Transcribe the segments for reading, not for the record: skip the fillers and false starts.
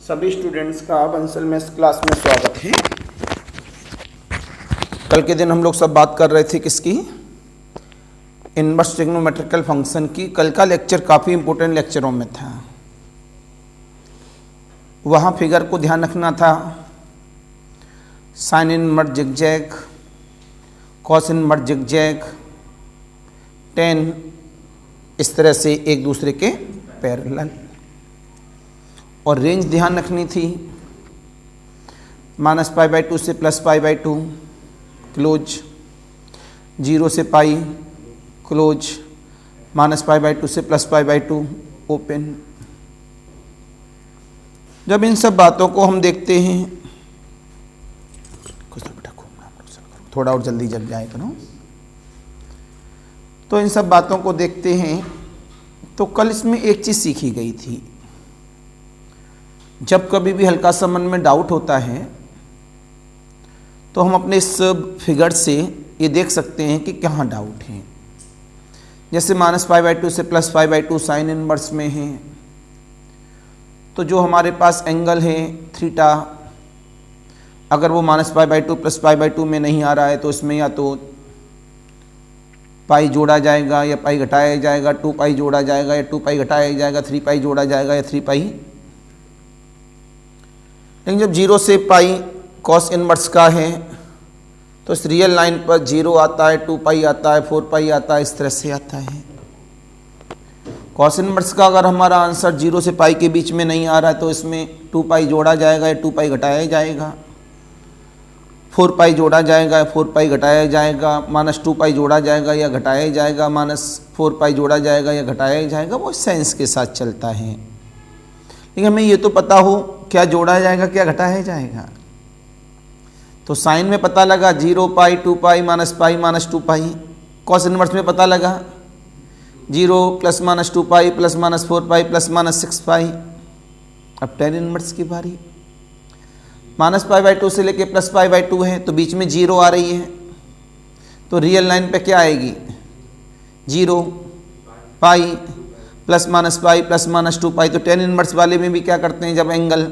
सभी स्टूडेंट्स का Bansal maths class में स्वागत है। कल के दिन हम लोग सब बात कर रहे थे किसकी, इनवर्स ट्रिग्नोमेट्रिकल फंक्शन की। कल का लेक्चर काफ़ी इंपॉर्टेंट लेक्चरों में था। वहाँ फिगर को ध्यान रखना था, sine inverse zigzag, cos inverse zigzag, ten, इस तरह से एक दूसरे के पैरेलल। और रेंज ध्यान रखनी थी, -π/2 से +π/2 क्लोज, 0 से पाई क्लोज, -π/2 से +π/2 ओपन। जब इन सब बातों को हम देखते हैं, कुछ तो बेटा घूमना थोड़ा और जल्दी जल जाए करो। तो इन सब बातों को देखते हैं तो कल इसमें एक चीज़ सीखी गई थी, जब कभी भी हल्का सा मन में डाउट होता है तो हम अपने इस फिगर से ये देख सकते हैं कि कहाँ डाउट है। जैसे -π/2 से +π/2 साइन इनवर्स में है, तो जो हमारे पास एंगल है थीटा, अगर वो -π/2 +π/2 में नहीं आ रहा है तो इसमें या तो पाई जोड़ा जाएगा या पाई घटाया जाएगा, 2π जोड़ा जाएगा या 2π घटाया जाएगा, 3π जोड़ा जाएगा या 3π। लेकिन जब 0 से पाई कॉस इनवर्स का है तो इस रियल लाइन पर 0 आता है, 2π आता है, 4π आता है, इस तरह से आता है। कॉस इनवर्स का अगर हमारा आंसर 0 से पाई के बीच में नहीं आ रहा है तो इसमें 2π जोड़ा जाएगा या 2π घटाया जाएगा, 4π जोड़ा जाएगा या 4π घटाया जाएगा, -2π जोड़ा जाएगा या घटाया जाएगा, -4π जोड़ा जाएगा या घटाया जाएगा। वो साइंस के साथ चलता है। लेकिन हमें ये तो पता हो क्या जोड़ा जाएगा क्या घटाया जाएगा। तो साइन में पता लगा 0π, 2π, -π, -2π। कॉस इनवर्स में पता लगा 0 ± 2π ± 4π ± 6π। अब टेन इनवर्स की बारी, -π/2 से लेके +π/2 है तो बीच में 0 आ रही है, तो रियल लाइन पे क्या आएगी 0 π ±π ±2π। तो टेन इनवर्स वाले में भी क्या करते हैं, जब एंगल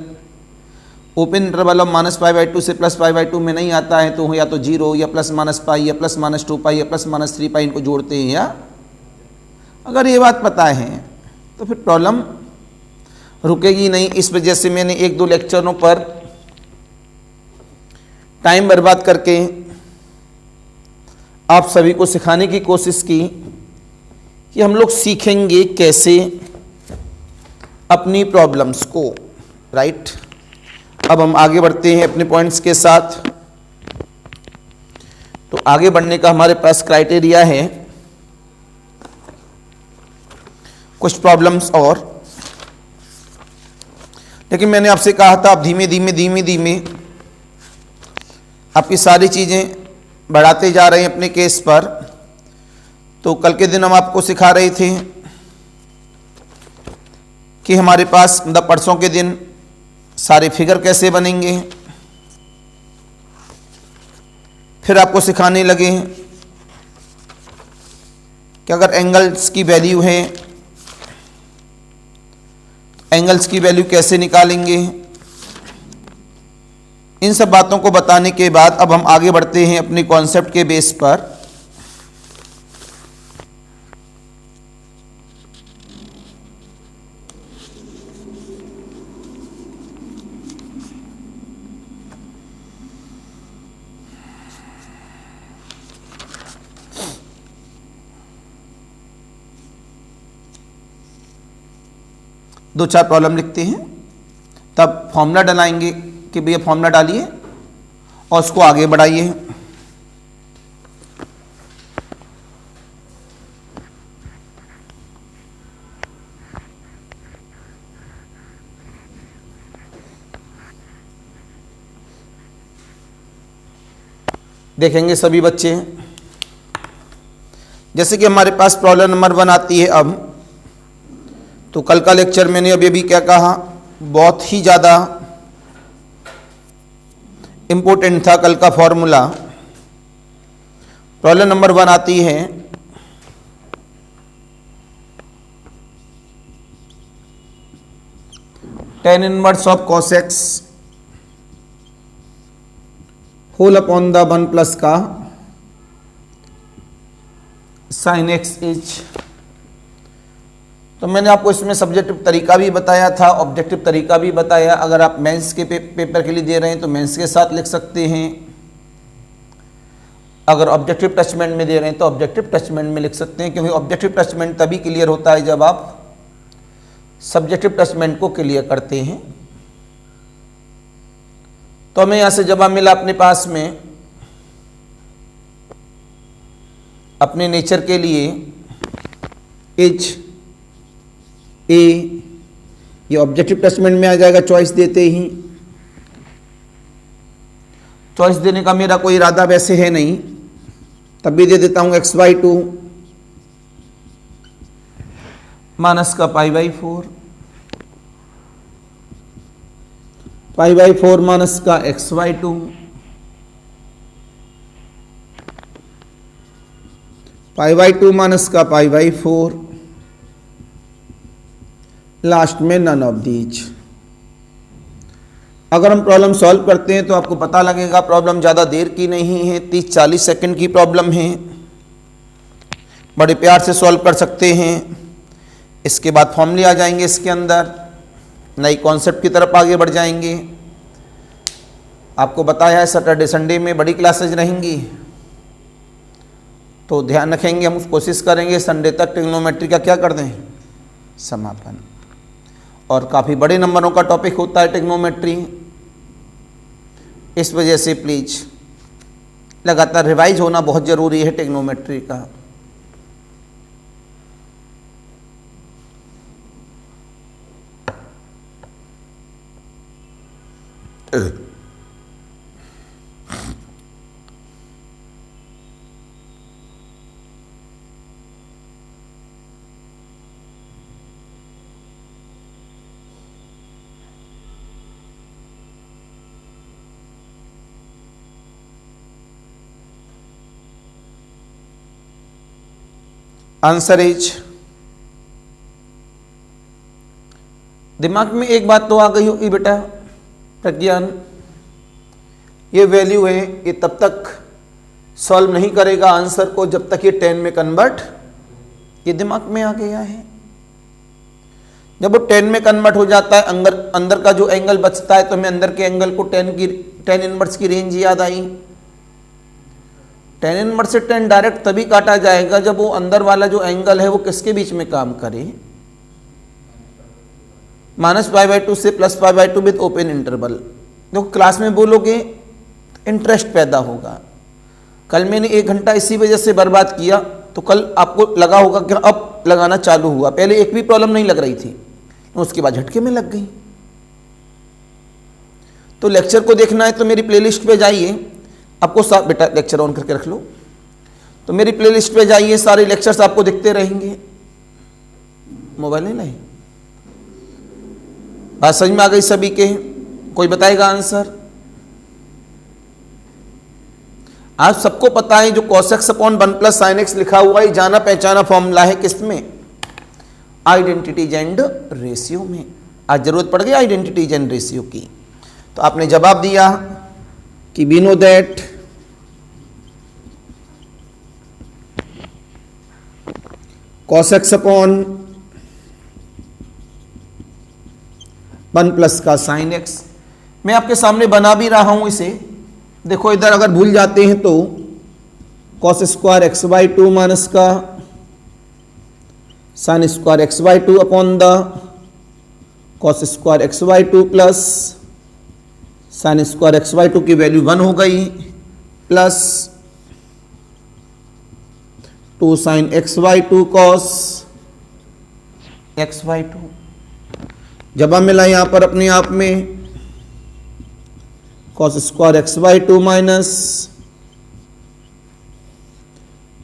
ओपन इंटरवल ऑफ -π/2 से +π/2 में नहीं आता है तो या तो 0 या ±π या +-2π या +-3π इनको जोड़ते हैं। या अगर ये बात पता है तो फिर प्रॉब्लम रुकेगी नहीं। इस वजह से मैंने 1-2 लेक्चरों पर टाइम बर्बाद करके आप सभी को सिखाने की कोशिश की कि हम लोग सीखेंगे कैसे अपनी प्रॉब्लम्स को, राइट। अब हम आगे बढ़ते हैं अपने पॉइंट्स के साथ। तो आगे बढ़ने का हमारे पास क्राइटेरिया है कुछ प्रॉब्लम्स और, लेकिन मैंने आपसे कहा था आप धीमे धीमे आपकी सारी चीज़ें बढ़ाते जा रहे हैं अपने केस पर। तो कल के दिन हम आपको सिखा रहे थे कि हमारे पास मतलब परसों के दिन सारे फिगर कैसे बनेंगे। फिर आपको सिखाने लगे कि अगर एंगल्स की वैल्यू है, एंगल्स की वैल्यू कैसे निकालेंगे। इन सब बातों को बताने के बाद अब हम आगे बढ़ते हैं अपने कॉन्सेप्ट के बेस पर। दो चार प्रॉब्लम लिखते हैं, तब फॉर्मूला डलाएंगे कि भैया फॉर्मूला डालिए और उसको आगे बढ़ाइए। देखेंगे सभी बच्चे। जैसे कि हमारे पास प्रॉब्लम नंबर 1 आती है। अब तो कल का लेक्चर मैंने अभी क्या कहा, बहुत ही ज़्यादा इम्पोर्टेंट था कल का फॉर्मूला। प्रॉब्लम नंबर 1 आती है tan inverse of cos x whole upon the 1 plus का sin x इज। तो मैंने आपको इसमें सब्जेक्टिव तरीका भी बताया था, ऑब्जेक्टिव तरीका भी बताया। अगर आप मेंस के पेपर के लिए दे रहे हैं तो मेंस के साथ लिख सकते हैं, अगर ऑब्जेक्टिव टचमेंट में दे रहे हैं तो ऑब्जेक्टिव टचमेंट में लिख सकते हैं, क्योंकि ऑब्जेक्टिव टचमेंट तभी क्लियर होता है जब आप सब्जेक्टिव टचमेंट को क्लियर करते हैं। तो हमें यहां से जवाब मिला अपने पास में अपने नेचर के लिए इज ए, ये ऑब्जेक्टिव टचमेंट में आ जाएगा चॉइस देते ही। चॉइस देने का मेरा कोई इरादा वैसे है नहीं, तब भी दे देता हूं x/2 माइनस का π/4, π/4 माइनस का x/2, π/2 माइनस का π/4, लास्ट में नन ऑफ दीज। अगर हम प्रॉब्लम सॉल्व करते हैं तो आपको पता लगेगा प्रॉब्लम ज़्यादा देर की नहीं है, 30-40 सेकंड की प्रॉब्लम है, बड़े प्यार से सॉल्व कर सकते हैं। इसके बाद फॉर्मूले आ जाएंगे, इसके अंदर नई कॉन्सेप्ट की तरफ आगे बढ़ जाएंगे। आपको बताया है सैटरडे संडे में बड़ी क्लासेज रहेंगी, तो ध्यान रखेंगे, हम कोशिश करेंगे संडे तक ट्रिग्नोमेट्री का क्या कर दें, समापन। और काफ़ी बड़े नंबरों का टॉपिक होता है ट्रिग्नोमेट्री, इस वजह से प्लीज लगातार रिवाइज होना बहुत ज़रूरी है ट्रिग्नोमेट्री का। आंसर इज, दिमाग में एक बात तो आ गई होगी बेटा प्रज्ञान, ये वैल्यू है, ये तब तक सॉल्व नहीं करेगा आंसर को जब तक ये 10 में कन्वर्ट, ये दिमाग में आ गया है। जब वो 10 में कन्वर्ट हो जाता है, अंदर का जो एंगल बचता है, तो हमें अंदर के एंगल को 10 इनवर्स की रेंज याद आई। 10 इनवर्स से 10 डायरेक्ट तभी काटा जाएगा जब वो अंदर वाला जो एंगल है वो किसके बीच में काम करे, -π/2 से +π/2 विद ओपन इंटरवल। देखो क्लास में बोलोगे इंटरेस्ट पैदा होगा। कल मैंने 1 घंटा इसी वजह से बर्बाद किया, तो कल आपको लगा होगा कि अब लगाना चालू हुआ, पहले एक भी प्रॉब्लम नहीं लग रही थी, उसके बाद झटके में लग गई। तो लेक्चर को देखना है तो मेरी प्लेलिस्ट पे जाइए, आपको साथ बेटा लेक्चर ऑन करके रख लो, तो मेरी प्लेलिस्ट पे जाइए, सारे लेक्चर्स आपको दिखते रहेंगे। मोबाइल नहीं लाए, बात समझ में आ गई सभी के? कोई बताएगा आंसर? आप सबको पता है जो cos x upon 1 plus sin x लिखा हुआ है, जाना पहचाना फॉर्मूला है किसमें, आइडेंटिटीज एंड रेशियो में। आज जरूरत पड़ गई आइडेंटिटीज एंड रेशियो की, तो आपने जवाब दिया कि we know that cos x upon 1 plus का sin x। मैं आपके सामने बना भी रहा हूं इसे, देखो इधर अगर भूल जाते हैं तो cos स्क्वायर x/2 माइनस का sin square x/2 upon the cos square x/2 plus sin square x/2 की वैल्यू 1 हो गई, plus 2 sin x/2 cos x/2। जवाब मिला यहां पर अपने आप में cos square x/2 minus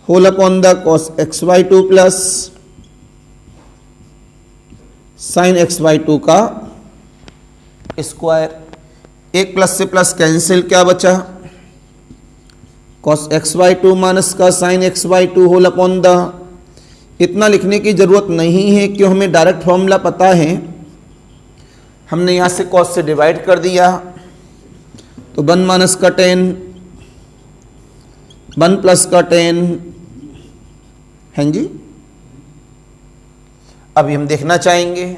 whole upon the cos x/2 plus sin x/2 का स्क्वायर। एक प्लस से प्लस कैंसिल, क्या बचा, cos x/2 माइनस का sin x/2 whole upon the. इतना लिखने की जरूरत नहीं है क्यों, हमें डायरेक्ट फॉर्मूला पता है, हमने यहां से कॉस से डिवाइड कर दिया, तो 1 माइनस का 10, 1 प्लस का 10 हैं जी। अभी हम देखना चाहेंगे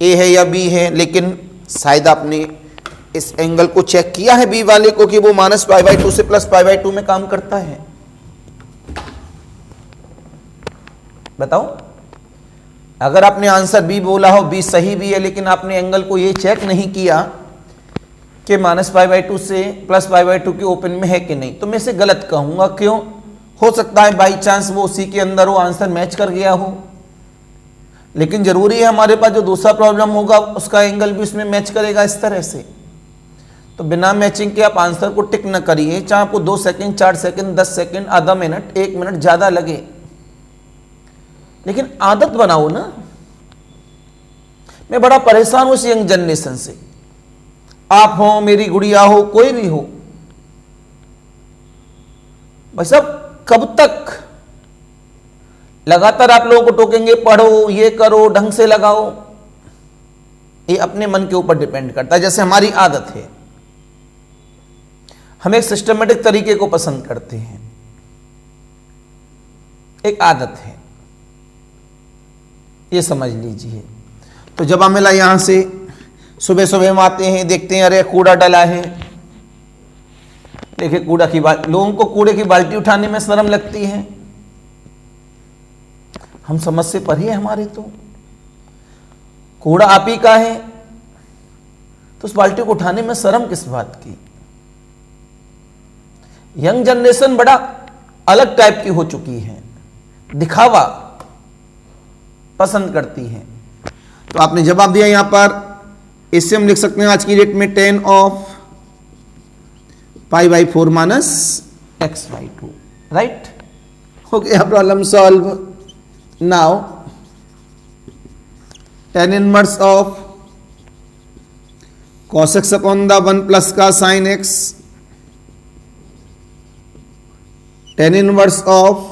ए है या बी है, लेकिन शायद आपने इस एंगल को चेक किया है बी वाले को कि वो माइनस पाई बाई 2 से प्लस पाई बाई 2 में काम करता है। बताओ, अगर आपने आंसर बी बोला हो, बी सही भी है, लेकिन आपने एंगल को ये चेक नहीं किया कि माइनस पाई बाई 2 से प्लस पाई बाई 2 के ओपन में है कि नहीं, तो मैं इसे गलत कहूंगा। क्यों? हो सकता है बाई चांस वो उसी के अंदर हो, आंसर मैच कर गया हो, लेकिन जरूरी है हमारे पास जो दूसरा प्रॉब्लम होगा उसका एंगल भी उसमें मैच करेगा इस तरह से। तो बिना मैचिंग के आप आंसर को टिक न करिए, चाहे आपको 2 सेकंड, 4 सेकंड, 10 सेकंड, आधा मिनट, 1 मिनट ज्यादा लगे, लेकिन आदत बनाओ ना। मैं बड़ा परेशान हूं इस यंग जनरेशन से, आप हो, मेरी गुड़िया हो, कोई भी हो, भाई साहब कब तक लगातार आप लोगों को टोकेंगे, पढ़ो, ये करो, ढंग से लगाओ। ये अपने मन के ऊपर डिपेंड करता है। जैसे हमारी आदत है, हम एक सिस्टमेटिक तरीके को पसंद करते हैं, एक आदत है, ये समझ लीजिए। तो जब हम मिला यहां से सुबह सुबह हम आते हैं, देखते हैं अरे कूड़ा डला है, देखिए कूड़ा की बाल्टी, लोगों को कूड़े की बाल्टी उठाने में शर्म लगती है, हम समझ से परे है हमारे। तो कूड़ा आप ही का है, तो उस बाल्टी को उठाने में शर्म किस बात की। यंग जनरेशन बड़ा अलग टाइप की हो चुकी है, दिखावा पसंद करती है। तो आपने जवाब दिया यहां पर, इससे हम लिख सकते हैं आज की डेट में 10 of pi by 4 minus x by 2, right. हो गया problem solve. Now tan inverse of cos x upon the 1 plus का sine x, tan inverse of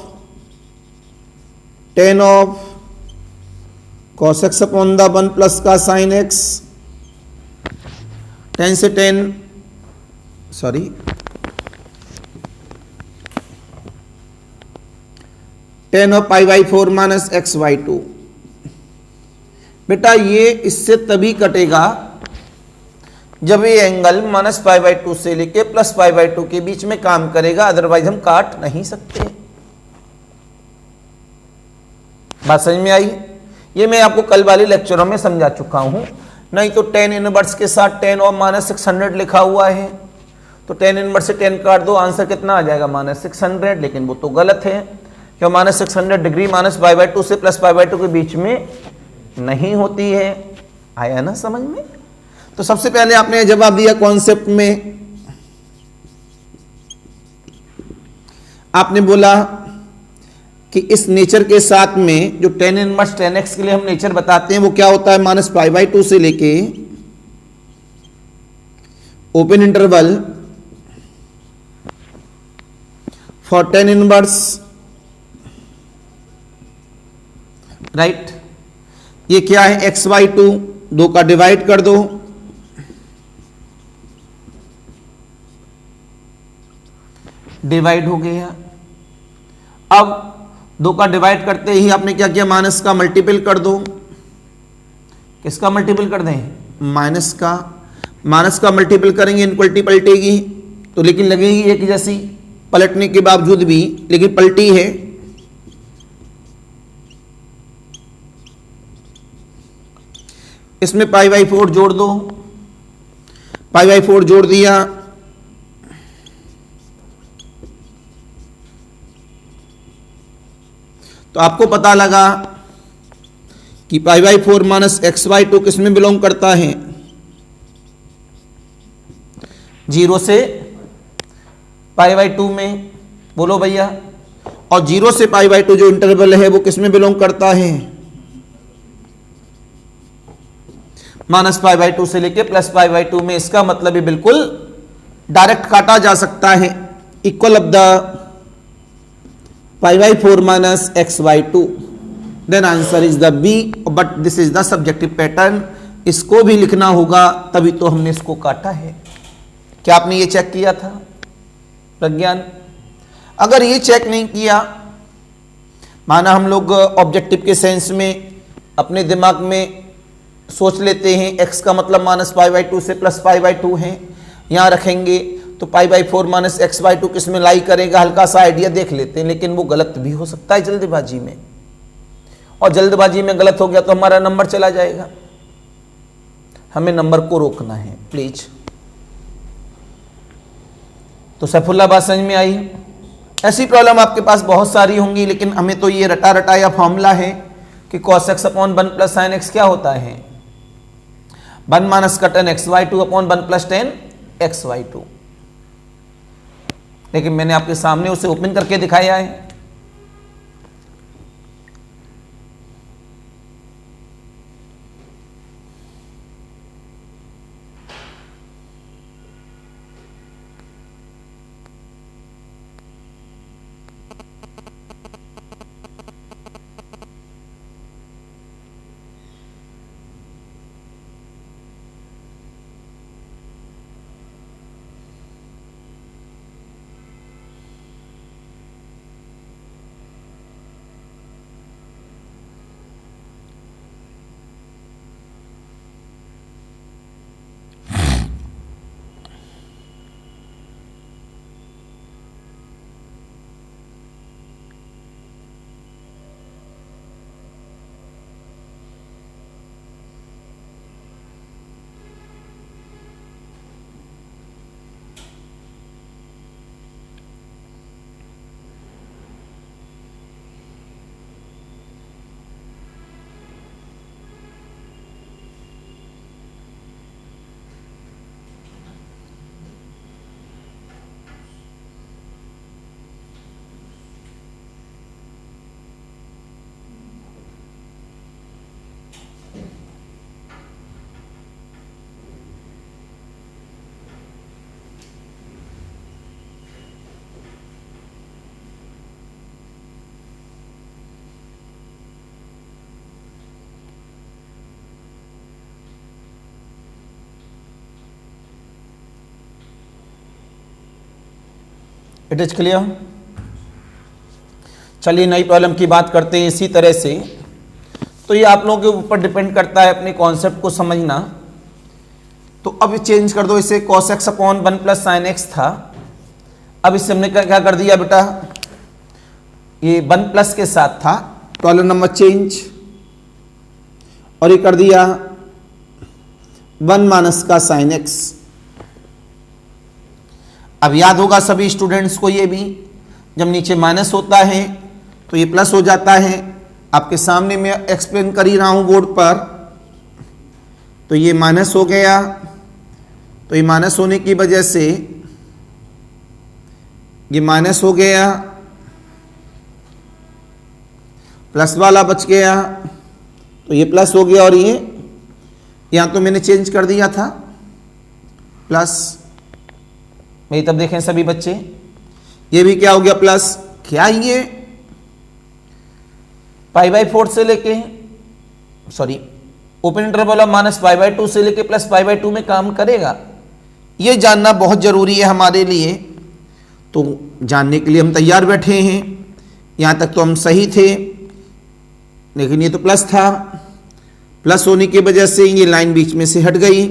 tan of cos x upon the 1 plus का साइन x, tan से tan, sorry tan of pi by 4 minus x by 2। बेटा ये इससे तभी कटेगा जब ये एंगल माइनस पाई बाई 2 से लेके प्लस पाई बाई 2 के बीच में काम करेगा, अदरवाइज हम काट नहीं सकते। बात समझ में आई? ये मैं आपको कल वाले लेक्चरों में समझा चुका हूं। नहीं तो tan इनवर्स के साथ tan ऑफ माइनस 600 लिखा हुआ है, तो tan इनवर्स से tan काट दो, आंसर कितना आ जाएगा? माइनस 600। लेकिन वो तो गलत है, क्यों? Minus 600 degree minus pi by 2 से प्लस पाई बाई 2 के बीच में नहीं होती है। आया ना समझ में? तो सबसे पहले आपने जवाब दिया कॉन्सेप्ट में, आपने बोला कि इस नेचर के साथ में जो tan इनवर्स tan x के लिए हम नेचर बताते हैं वो क्या होता है? माइनस पाई बाई 2 से लेके open interval for tan inverse, right. ये क्या है? एक्स बाई 2, 2 का डिवाइड कर दो, डिवाइड हो गया। अब 2 का डिवाइड करते ही आपने क्या किया? माइनस का मल्टीपल कर दो। किसका मल्टीपल कर दें? माइनस का। माइनस का मल्टीपल करेंगे, इनक्वलिटी पलटेगी, तो लेकिन लगेगी एक जैसी पलटने के बावजूद भी, लेकिन पलटी है। इसमें पाई बाई 4 जोड़ दो, पाई बाई 4 जोड़ दिया, तो आपको पता लगा कि पाई बाई 4 माइनस एक्स बाई 2 किस में बिलोंग करता है? 0 से पाई बाई 2 में। बोलो भैया। और 0 से पाई बाई 2 जो इंटरवल है वो किस में बिलोंग करता है? माइनस पाई बाई 2 से लेके प्लस पाई बाई 2 में। इसका मतलब ये बिल्कुल डायरेक्ट काटा जा सकता है। Equal of the pi by 4 minus x by 2, then answer is the B, but this is the subjective pattern. इसको भी लिखना होगा, तभी तो हमने इसको काटा है। क्या आपने ये चेक किया था प्रज्ञान? अगर ये चेक नहीं किया, माना हम लोग ऑब्जेक्टिव के सेंस में अपने दिमाग में सोच लेते हैं x का मतलब -π/2 से +π/2 है, यहाँ रखेंगे तो π/4 -x/2 किस में लाई करेगा, हल्का सा आइडिया देख लेते हैं, लेकिन वो गलत भी हो सकता है जल्दबाजी में, और जल्दबाजी में गलत हो गया तो हमारा नंबर चला जाएगा। हमें नंबर को रोकना है प्लीज। तो सैफुल्ला बात समझ में आई? ऐसी प्रॉब्लम आपके पास बहुत सारी होंगी, लेकिन हमें तो ये रटा रटाया फॉर्मूला है कि cos x upon 1 + sin x क्या होता है, 1 - tan xy2 upon 1 + tan xy2। लेकिन मैंने आपके सामने उसे ओपन करके दिखाया है। It is clear? चलिए नई प्रॉब्लम की बात करते हैं इसी तरह से। तो ये आप लोगों के ऊपर डिपेंड करता है अपने कॉन्सेप्ट को समझना। तो अब चेंज कर दो इसे, cos x upon 1 + sin x था, अब इससे हमने क्या कर दिया बेटा, ये 1 प्लस के साथ था, प्रॉब्लम नंबर चेंज, और ये कर दिया 1 - का sin x। अब याद होगा सभी स्टूडेंट्स को ये भी, जब नीचे माइनस होता है तो ये प्लस हो जाता है। आपके सामने मैं एक्सप्लेन कर ही रहा हूं बोर्ड पर। तो ये माइनस हो गया, तो ये माइनस होने की वजह से ये माइनस हो गया, प्लस वाला बच गया, तो ये प्लस हो गया, और ये यहां तो मैंने चेंज कर दिया था प्लस। मेरी तब देखें सभी बच्चे, ये भी क्या हो गया प्लस। क्या ये π/4 से लेके, सॉरी ओपन इंटरवल ऑफ -π/2 से लेके +π/2 में काम करेगा, ये जानना बहुत जरूरी है हमारे लिए। तो जानने के लिए हम तैयार बैठे हैं। यहां तक तो हम सही थे, लेकिन ये तो प्लस था, प्लस होने की वजह से ये लाइन बीच में से हट गई,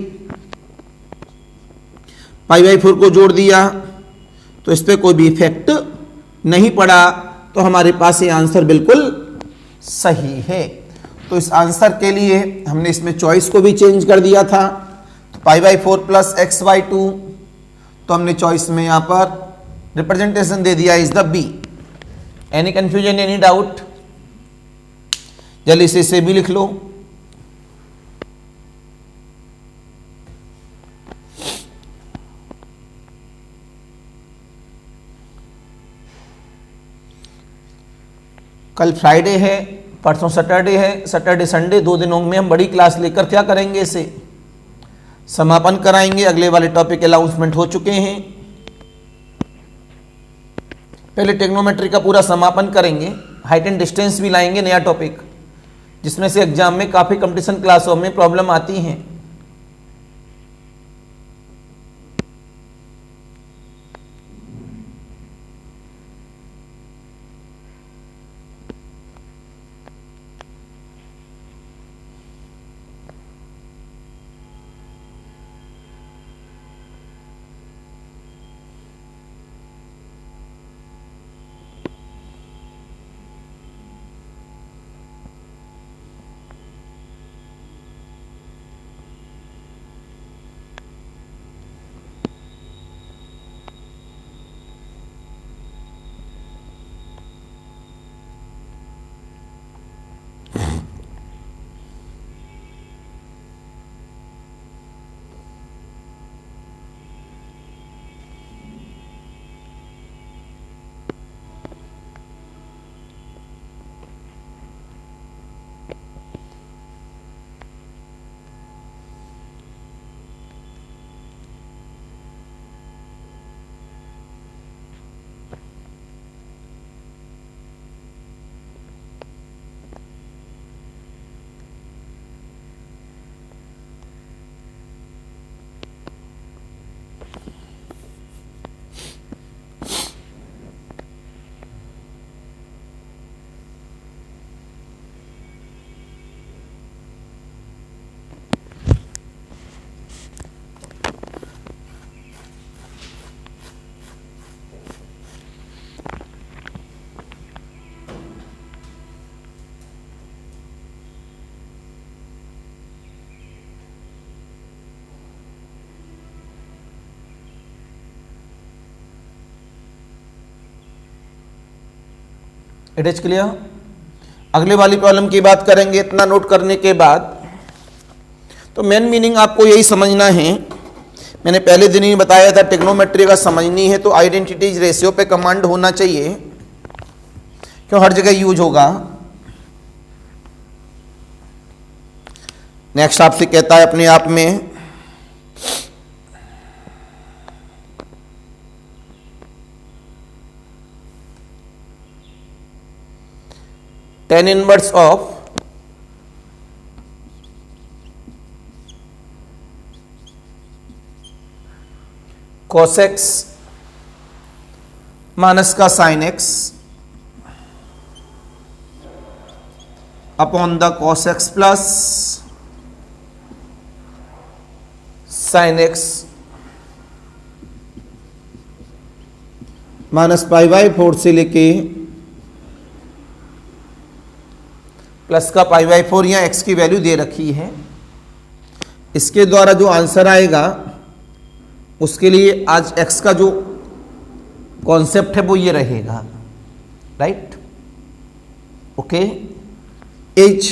π/4 को जोड़ दिया तो इस पर कोई भी इफेक्ट नहीं पड़ा, तो हमारे पास ये आंसर बिल्कुल सही है। तो इस आंसर के लिए हमने इसमें चॉइस को भी चेंज कर दिया था। तो π/4 + x/2, तो हमने चॉइस में यहां पर रिप्रेजेंटेशन दे दिया is the B. Any confusion, any doubt? जल्दी से इसे भी लिख लो। कल फ्राइडे है, परसों सैटरडे है, सैटरडे संडे 2 दिनों में हम बड़ी क्लास लेकर क्या करेंगे, इसे समापन कराएंगे। अगले वाले टॉपिक अनाउंसमेंट हो चुके हैं, पहले टेक्नोमेट्री का पूरा समापन करेंगे, हाइट एंड डिस्टेंस भी लाएंगे नया टॉपिक, जिसमें से एग्जाम में काफी कंपटीशन क्लासों में प्रॉब्लम आती हैं। It is clear. अगले वाली प्रॉब्लम की बात करेंगे। इतना नोट करने के बाद तो मेन मीनिंग आपको यही समझना है, मैंने पहले दिन ही बताया था, ट्रिग्नोमेट्री का समझनी है तो आइडेंटिटीज रेशियो पे कमांड होना चाहिए, क्यों हर जगह यूज होगा। नेक्स्ट आपसे कहता है अपने आप में tan inverse of cos x minus का sin x upon the cos x प्लस sin x माइनस π/4 से लेके प्लस का π/4, या x की वैल्यू दे रखी है। इसके द्वारा जो आंसर आएगा उसके लिए आज x का जो कॉन्सेप्ट है वो ये रहेगा, राइट। ओके, एच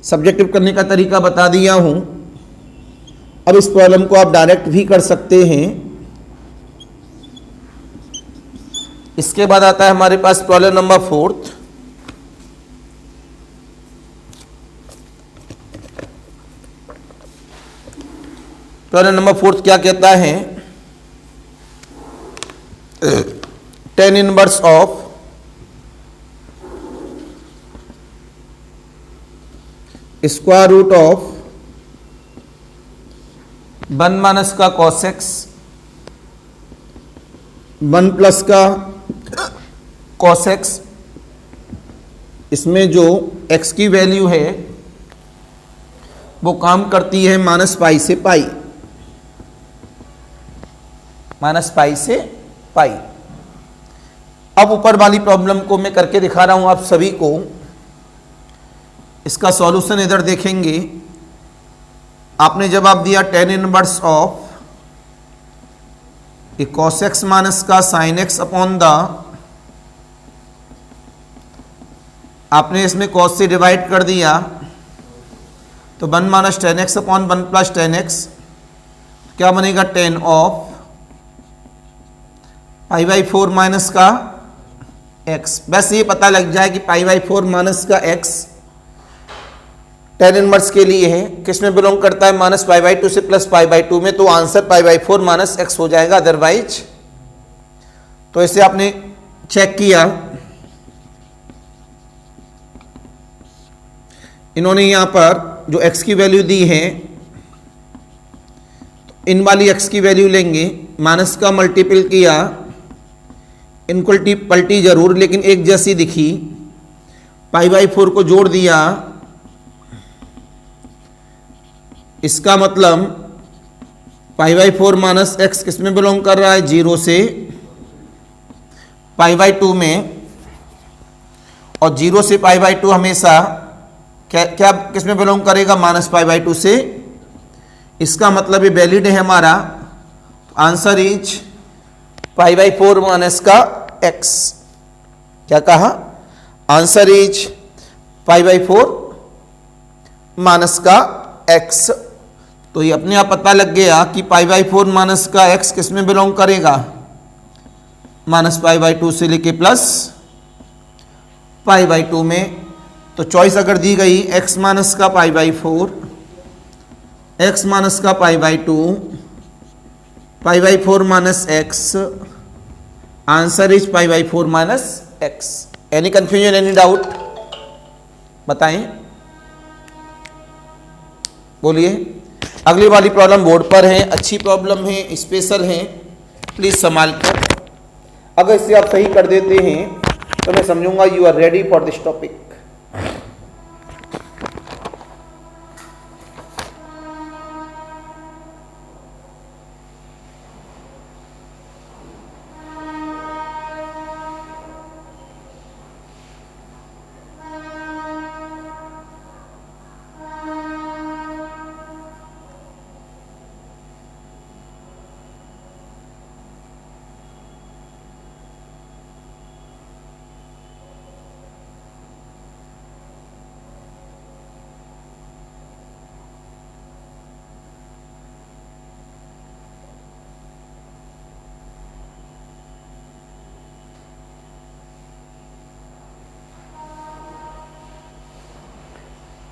सब्जेक्टिव करने का तरीका बता दिया हूं। अब इस प्रॉब्लम को आप डायरेक्ट भी कर सकते हैं। इसके बाद आता है हमारे पास प्रॉब्लम नंबर 4। प्रॉब्लम नंबर 4 क्या कहता है, tan inverse of square root of 1 minus का cos x 1 प्लस का cos x, इसमें जो x की वैल्यू है वो काम करती है माइनस पाई से पाई, माइनस पाई से पाई। अब ऊपर वाली प्रॉब्लम को मैं करके दिखा रहा हूं आप सभी को। इसका सॉल्यूशन इधर देखेंगे। आपने जवाब दिया tan inverse of cos x minus का sin x अपॉन द, आपने इसमें cos से डिवाइड कर दिया तो 1 minus tan x upon 1 plus tan x, क्या बनेगा tan ऑफ π/4 माइनस का x। बस ये पता लग जाए कि π/4 माइनस का x tan इनवर्स के लिए है, किसमें बिलोंग करता है, माइनस π/2 से प्लस π/2 में, तो आंसर π/4 माइनस x हो जाएगा। अदरवाइज तो इसे आपने चेक किया इन्होंने यहाँ पर जो x की वैल्यू दी है, तो इन वाली x की वैल्यू लेंगे, माइनस का मल्टीपल किया, इनको पलटी जरूर लेकिन एक जैसी दिखी, π/4 को जोड़ दिया, इसका मतलब π/4 माइनस एक्स किस में बिलोंग कर रहा है, 0 से π/2 में, और 0 से π/2 हमेशा क्या किस में बिलोंग करेगा, -π/2 से। इसका मतलब ये वैलिड है हमारा। तो आंसर इज π/4 माइनस का x। क्या कहा, आंसर इज π/4 माइनस का x। तो ये अपने आप पता लग गया कि π/4 माइनस का x किस में बिलोंग करेगा, -π/2 से लेके +π/2 में। तो चॉइस अगर दी गई x माइनस का π/4, x माइनस का π/2, π/4 minus x, answer is π/4 minus x। Any confusion, any doubt, बताएं, बोलिए। अगली वाली प्रॉब्लम बोर्ड पर है, अच्छी प्रॉब्लम है, स्पेशल है, प्लीज संभाल कर। अगर इसे आप सही कर देते हैं तो मैं समझूंगा you are ready for this topic.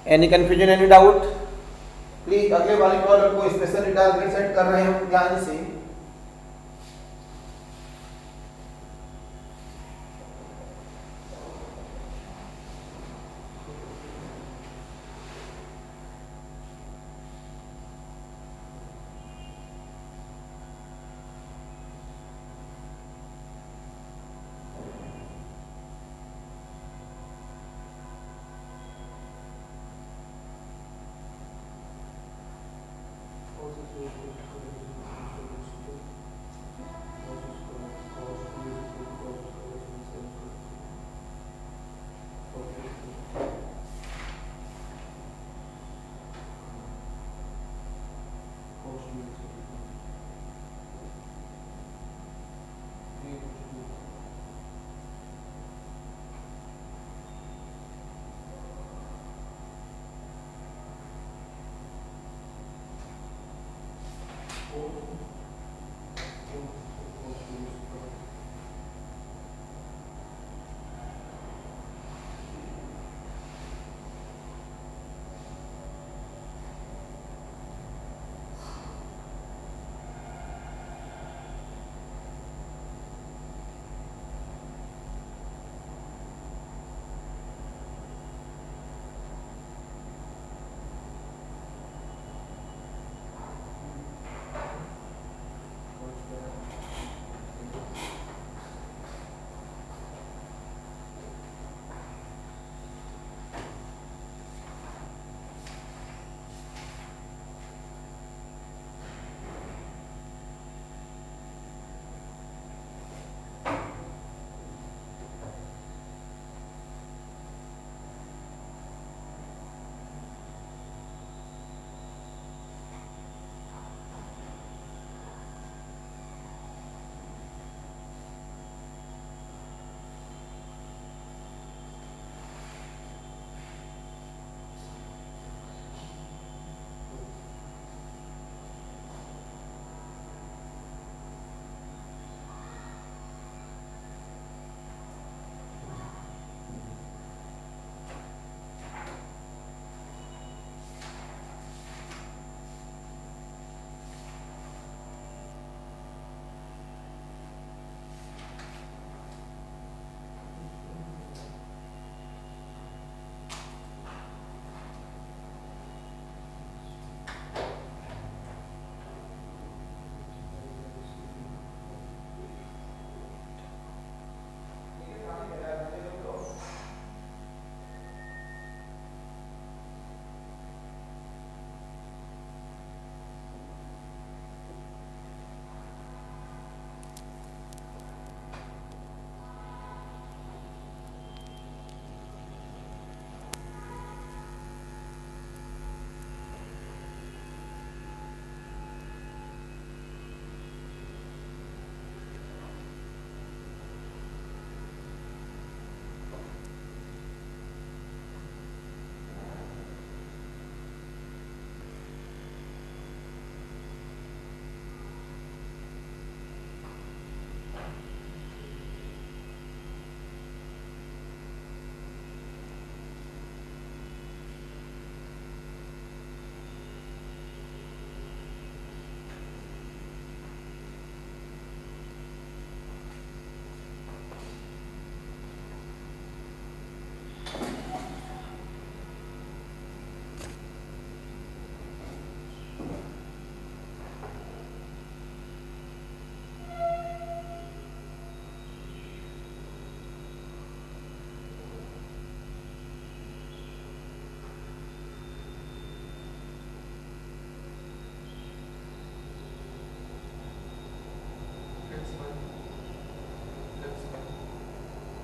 Any confusion, any doubt, please. अगले वाले प्रॉब्लम को स्पेशली टारगेट सेट कर रहे हैं हम ध्यान से।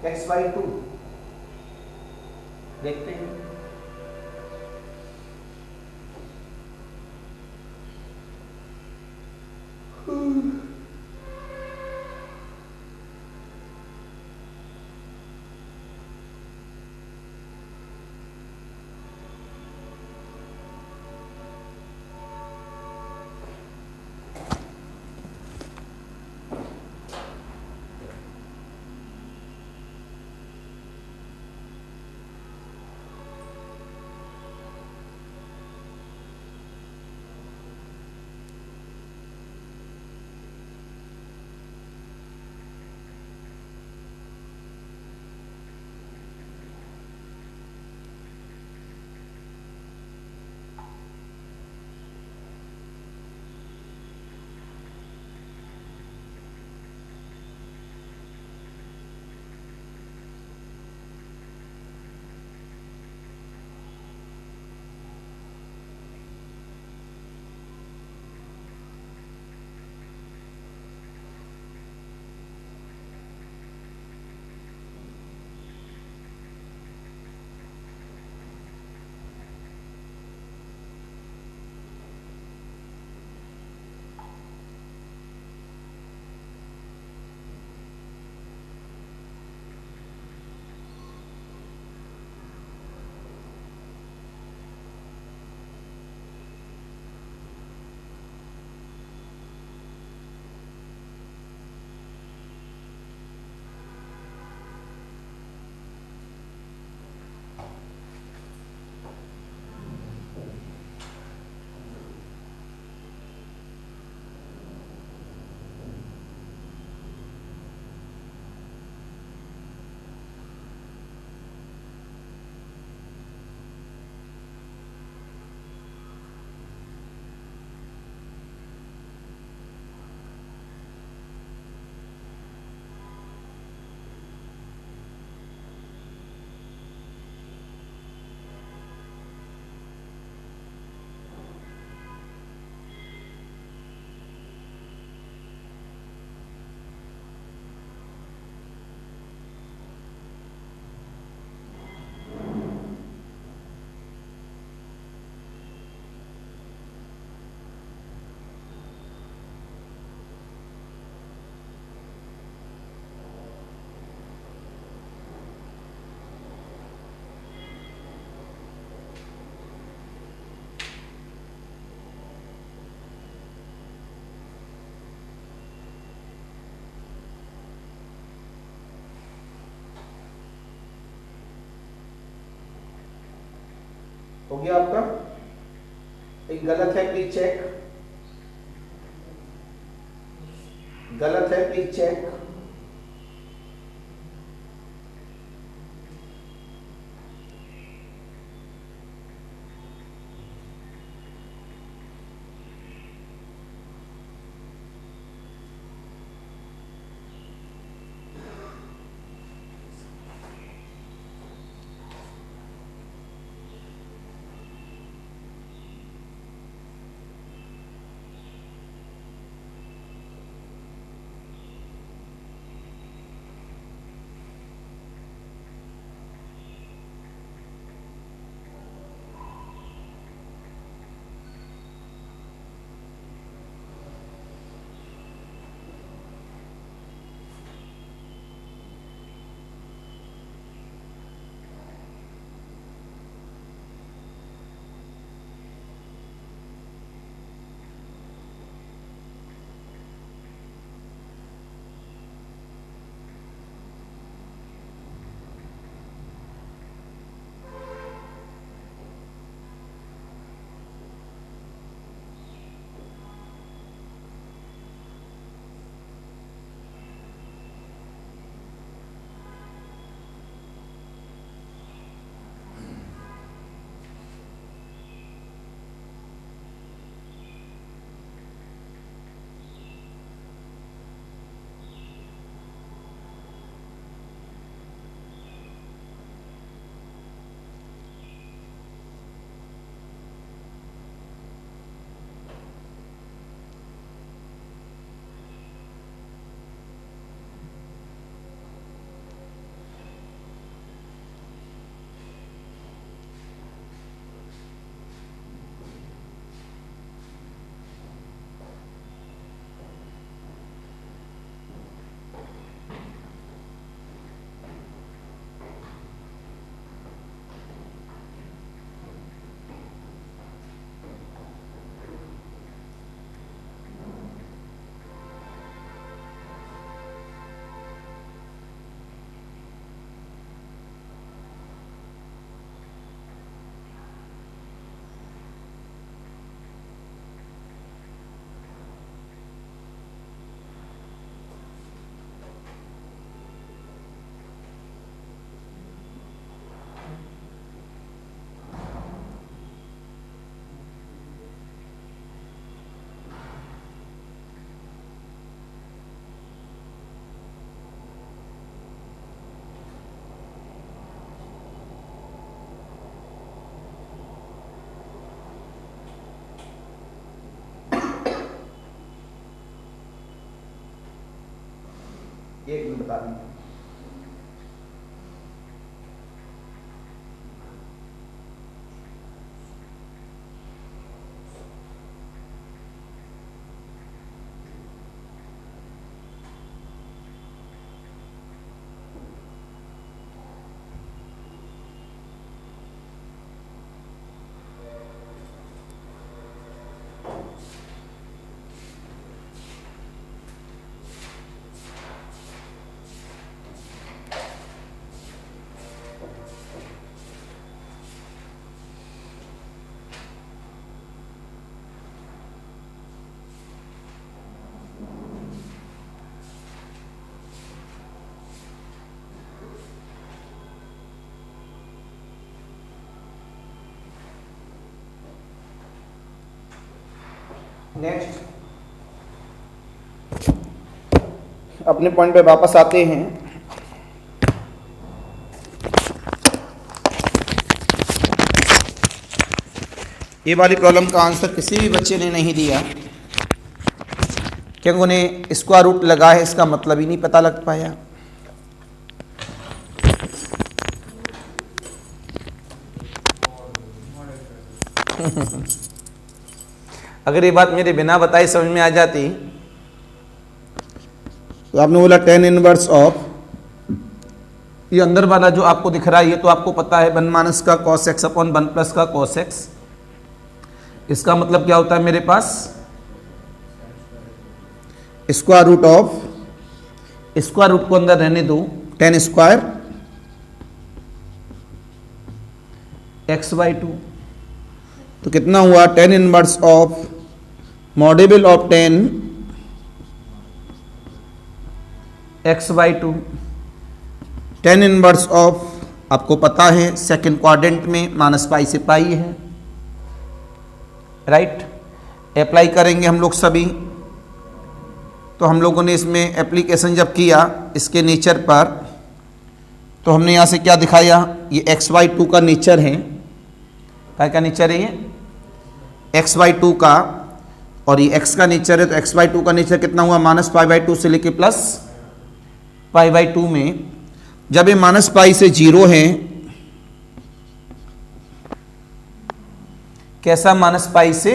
x/2 देखते हैं। हो गया आपका? एक गलत है, प्लीज चेक। गलत है, प्लीज चेक। एक मिनट बता देंगे। नेक्स्ट अपने पॉइंट पे वापस आते हैं। ये वाली प्रॉब्लम का आंसर किसी भी बच्चे ने नहीं दिया क्योंकि उन्हें स्क्वायर रूट लगा है, इसका मतलब ही नहीं पता लग पाया। अगर ये बात मेरे बिना बताए समझ में आ जाती तो आपने बोला tan इनवर्स ऑफ, ये अंदर वाला जो आपको दिख रहा है ये तो आपको पता है 1 माइनस का cos x अपॉन 1 प्लस का cos x। इसका मतलब क्या होता है मेरे पास square root of, square root को अंदर रहने दो, tan स्क्वायर x/2। तो कितना हुआ tan inverse of module of tan x/2। tan inverse of आपको पता है सेकंड क्वाड्रेंट में माइनस पाई से पाई है, राइट। अप्लाई करेंगे हम लोग सभी। तो हम लोगों ने इसमें एप्लीकेशन जब किया इसके नेचर पर, तो हमने यहाँ से क्या दिखाया, ये x/2 का नेचर है। क्या नेचर है ये x/2 का, और ये x का नेचर है। तो x/2 का नेचर कितना हुआ -π/2 से लेके प्लस π/2 में। जब ये -π से 0 है, कैसा -π से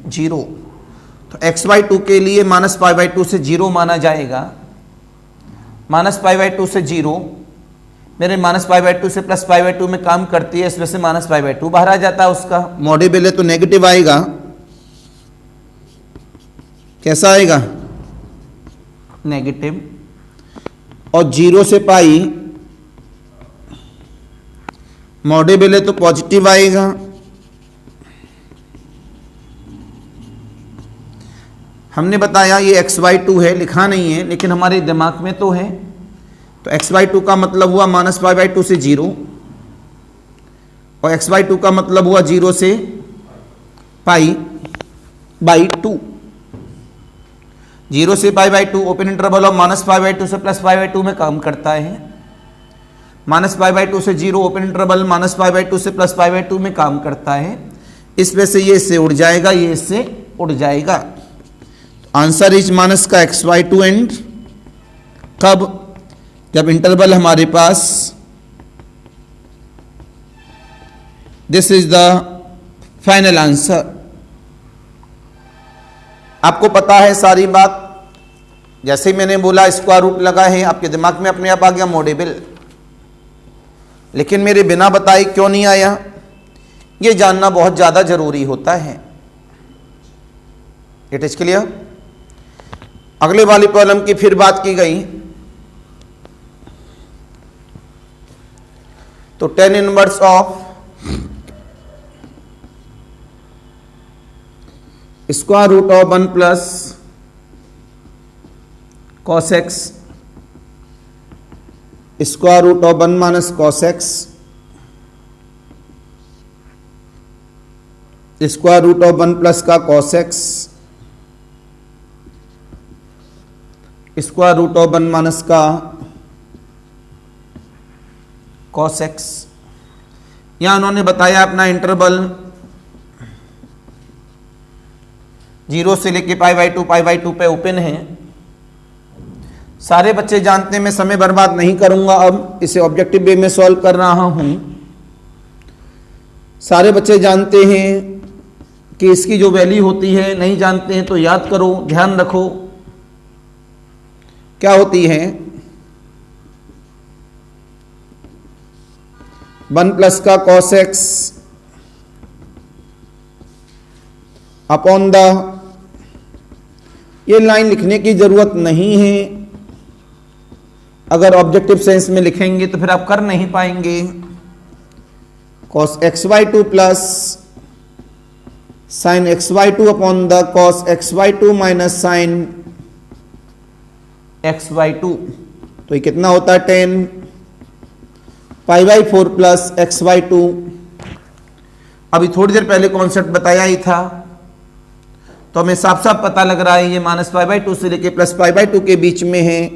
0, तो x/2 के लिए -π/2 से 0 माना जाएगा। -π/2 से 0 मेरे -π/2 से +π/2 में काम करती है, इसमें से -π/2 बाहर आ जाता है। उसका मॉड्यूल है तो नेगेटिव आएगा। कैसा आएगा नेगेटिव। और 0 से पाई मॉड्यूल है तो पॉजिटिव आएगा। हमने बताया ये x/2 है, लिखा नहीं है लेकिन हमारे दिमाग में तो है। तो x/2 का मतलब हुआ -π/2 से 0, और x/2 का मतलब हुआ 0 से π/2। 0 से π/2 ओपन इंटरवल ऑफ -π/2 से +π/2 में काम करता है। -π/2 से 0 ओपन इंटरवल -π/2 से +π/2 में काम करता है। इसमें से ये इससे उड़ जाएगा, ये इससे उड़ जाएगा। आंसर इज माइनस का x/2 एंड कब, जब इंटरवल हमारे पास, this is the final answer. आपको पता है सारी बात। जैसे ही मैंने बोला स्क्वायर रूट लगा है, आपके दिमाग में अपने आप आ गया मॉड्यूल, लेकिन मेरे बिना बताए क्यों नहीं आया, ये जानना बहुत ज्यादा जरूरी होता है। It is clear. अगले वाली प्रॉब्लम की फिर बात की गई तो tan inverse of square root of 1 plus cos x square root of 1 minus cos x square root of 1 plus का cos x square root of 1 minus का cos x। यहां उन्होंने बताया अपना इंटरवल 0 से लेके π/2 पे ओपन है। सारे बच्चे जानते हैं, मैं समय बर्बाद नहीं करूंगा, अब इसे ऑब्जेक्टिव वे में सॉल्व कर रहा हूं। सारे बच्चे जानते हैं कि इसकी जो वैल्यू होती है, नहीं जानते हैं तो याद करो, ध्यान रखो क्या होती है। 1 प्लस का cos x अपॉन द, ये लाइन लिखने की जरूरत नहीं है, अगर ऑब्जेक्टिव सेंस में लिखेंगे तो फिर आप कर नहीं पाएंगे। cos xy2 plus sin xy2 upon the cos xy2 minus sin xy2, तो ये कितना होता है 10 π/4 प्लस xy2। अभी थोड़ी देर पहले कॉन्सेप्ट बताया ही था, तो हमें साफ साफ पता लग रहा है ये -π/2 से लेके +π/2 के बीच में है,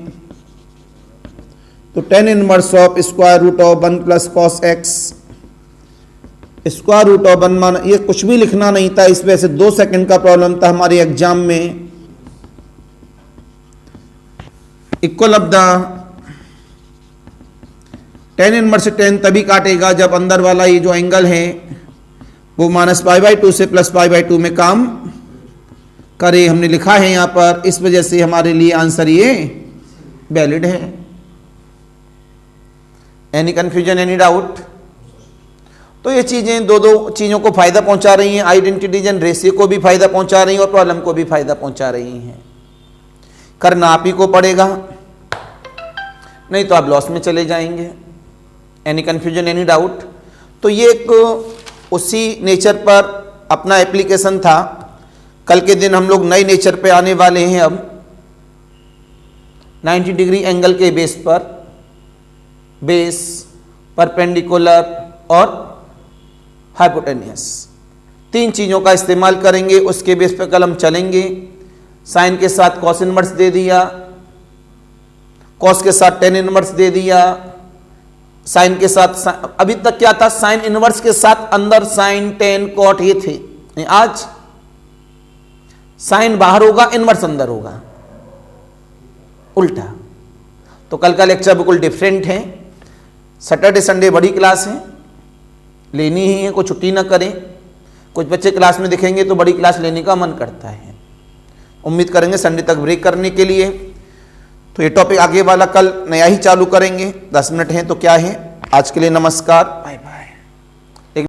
तो tan inverse of square root of 1 plus cos x square root of 1 मान, ये कुछ भी लिखना नहीं था, इस वजह से 2 सेकंड का प्रॉब्लम था हमारे एग्जाम में। Equal of the tan inverse से tan तभी काटेगा जब अंदर वाला ये जो एंगल है वो -π/2 से +π/2 में काम करे, हमने लिखा है यहां पर, इस वजह से हमारे लिए आंसर ये वैलिड है। Any confusion, any doubt? तो ये चीजें दो चीजों को फायदा पहुंचा रही हैं, आइडेंटिटी एंड रेशियो को भी फायदा पहुंचा रही हैं और प्रॉब्लम को भी फायदा पहुंचा रही हैं। करना आप ही को पड़ेगा, नहीं तो आप लॉस में चले जाएंगे। Any confusion, any doubt? तो ये एक उसी नेचर पर अपना एप्लीकेशन था। कल के दिन हम लोग नए नेचर पे आने वाले हैं। अब 90 डिग्री एंगल के बेस पर, बेस, परपेंडिकुलर और हाइपोटेन्यूस, 3 चीज़ों का इस्तेमाल करेंगे, उसके बेस पे कल हम चलेंगे। साइन के साथ कॉस इनवर्स दे दिया, कॉस के साथ टेन इनवर्स दे दिया, साइन के साथ, अभी तक क्या था, साइन इनवर्स के साथ अंदर साइन टेन कॉट ये थे। आज साइन बाहर होगा, इनवर्स अंदर होगा, उल्टा। तो कल का लेक्चर बिल्कुल डिफरेंट है। सैटरडे संडे बड़ी क्लास है, लेनी ही है, कोई छुट्टी ना करें। कुछ बच्चे क्लास में दिखेंगे तो बड़ी क्लास लेने का मन करता है। उम्मीद करेंगे संडे तक ब्रेक करने के लिए। तो ये टॉपिक आगे वाला कल नया ही चालू करेंगे। 10 मिनट हैं तो क्या है। आज के लिए नमस्कार, बाय बाय।